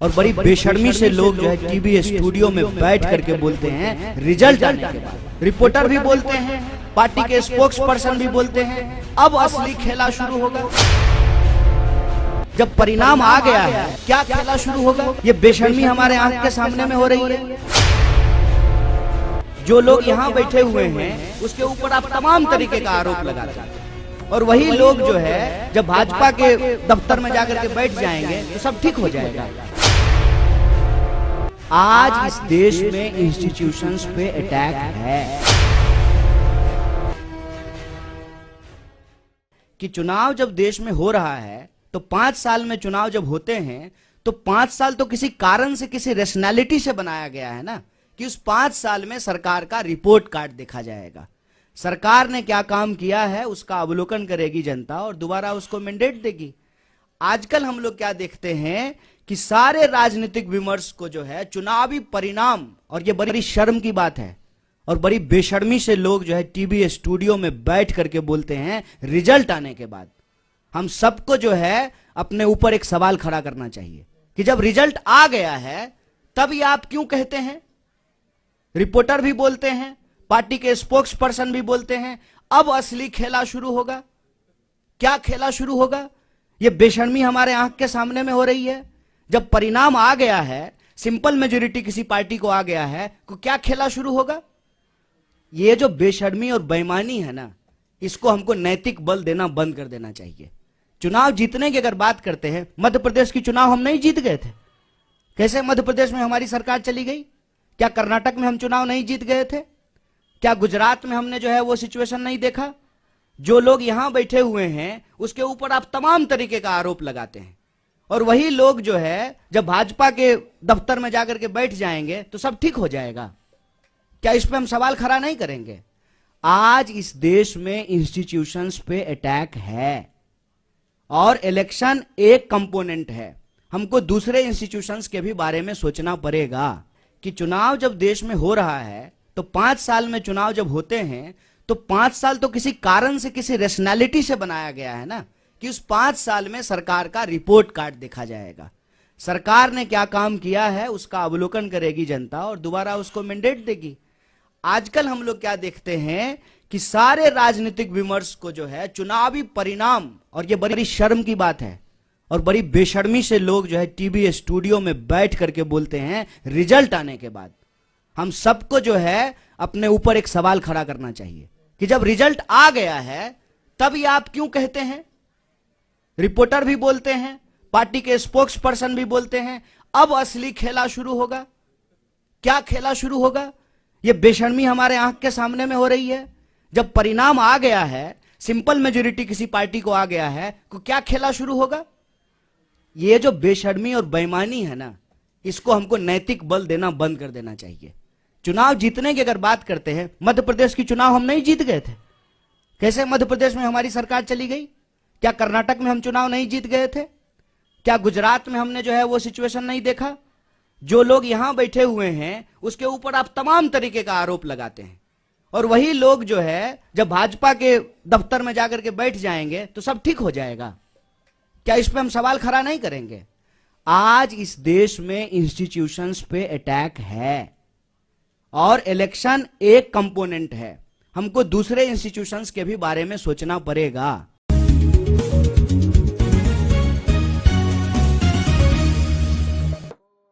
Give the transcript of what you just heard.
और बड़ी बेशर्मी से लोग जो है टीवी स्टूडियो में बैठ करके बोलते हैं रिजल्ट आने के बाद। रिपोर्टर भी बोलते हैं, पार्टी के स्पोक्स पर्सन भी बोलते हैं, अब असली खेला शुरू होगा। जब परिणाम आ गया है, क्या खेला शुरू होगा? ये बेशर्मी हमारे आंख के सामने में हो रही है। जो लोग यहाँ बैठे हुए हैं उसके ऊपर आप तमाम तरीके का आरोप लगाते हैं, और वही लोग जो है जब भाजपा के दफ्तर में जाकर के बैठ जाएंगे तो सब ठीक हो जाएगा। आज इस देश में इंस्टीट्यूशंस पे अटैक है कि चुनाव जब देश में हो रहा है तो 5 साल में चुनाव जब होते हैं तो 5 साल तो किसी कारण से, किसी रैशनैलिटी से बनाया गया है ना, कि उस 5 साल में सरकार का रिपोर्ट कार्ड देखा जाएगा। सरकार ने क्या काम किया है उसका अवलोकन करेगी जनता और दोबारा उसको मैंडेट देगी। आजकल हम लोग क्या देखते हैं कि सारे राजनीतिक विमर्श को जो है चुनावी परिणाम, और ये बड़ी शर्म की बात है और बड़ी बेशर्मी से लोग जो है टीवी स्टूडियो में बैठ करके बोलते हैं रिजल्ट आने के बाद। हम सबको जो है अपने ऊपर एक सवाल खड़ा करना चाहिए कि जब रिजल्ट आ गया है तब ये आप क्यों कहते हैं? रिपोर्टर भी बोलते हैं, पार्टी के स्पोक्स पर्सन भी बोलते हैं, अब असली खेला शुरू होगा। क्या खेला शुरू होगा? ये बेशर्मी हमारे आंख के सामने में हो रही है। जब परिणाम आ गया है, सिंपल मेजोरिटी किसी पार्टी को आ गया है, तो क्या खेला शुरू होगा? ये जो बेशर्मी और बेईमानी है ना, इसको हमको नैतिक बल देना बंद कर देना चाहिए। चुनाव जीतने की अगर बात करते हैं, मध्य प्रदेश की चुनाव हम नहीं जीत गए थे। कैसे मध्य प्रदेश में हमारी सरकार चली गई? क्या कर्नाटक में हम चुनाव नहीं जीत गए थे? क्या गुजरात में हमने जो है वो सिचुएशन नहीं देखा? जो लोग यहां बैठे हुए हैं उसके ऊपर आप तमाम तरीके का आरोप लगाते हैं, और वही लोग जो है जब भाजपा के दफ्तर में जाकर के बैठ जाएंगे तो सब ठीक हो जाएगा। क्या इस पे हम सवाल खड़ा नहीं करेंगे? आज इस देश में इंस्टीट्यूशंस पे अटैक है और इलेक्शन एक कंपोनेंट है। हमको दूसरे इंस्टीट्यूशंस के भी बारे में सोचना पड़ेगा कि चुनाव जब देश में हो रहा है तो 5 साल में चुनाव जब होते हैं तो 5 साल तो किसी कारण से, किसी रैशनैलिटी से बनाया गया है ना, कि उस 5 साल में सरकार का रिपोर्ट कार्ड देखा जाएगा। सरकार ने क्या काम किया है उसका अवलोकन करेगी जनता और दोबारा उसको मैंडेट देगी। आजकल हम लोग क्या देखते हैं कि सारे राजनीतिक विमर्श को जो है चुनावी परिणाम, और ये बड़ी शर्म की बात है और बड़ी बेशर्मी से लोग जो है टीवी स्टूडियो में बैठ करके बोलते हैं रिजल्ट आने के बाद। हम सबको जो है अपने ऊपर एक सवाल खड़ा करना चाहिए कि जब रिजल्ट आ गया है तब ये आप क्यों कहते हैं? रिपोर्टर भी बोलते हैं, पार्टी के स्पोक्स पर्सन भी बोलते हैं, अब असली खेला शुरू होगा। क्या खेला शुरू होगा? ये बेशर्मी हमारे आंख के सामने में हो रही है। जब परिणाम आ गया है, सिंपल मेजोरिटी किसी पार्टी को आ गया है, तो क्या खेला शुरू होगा? ये जो बेशर्मी और बेईमानी है ना, इसको हमको नैतिक बल देना बंद कर देना चाहिए। चुनाव जीतने की अगर बात करते हैं, मध्य प्रदेश की चुनाव हम नहीं जीत गए थे। कैसे मध्य प्रदेश में हमारी सरकार चली गई? क्या कर्नाटक में हम चुनाव नहीं जीत गए थे? क्या गुजरात में हमने जो है वो सिचुएशन नहीं देखा? जो लोग यहां बैठे हुए हैं उसके ऊपर आप तमाम तरीके का आरोप लगाते हैं, और वही लोग जो है जब भाजपा के दफ्तर में जाकर के बैठ जाएंगे तो सब ठीक हो जाएगा। क्या इस पे हम सवाल खड़ा नहीं करेंगे? आज इस देश में इंस्टीट्यूशंस पे अटैक है और इलेक्शन एक कंपोनेंट है। हमको दूसरे इंस्टीट्यूशंस के भी बारे में सोचना पड़ेगा।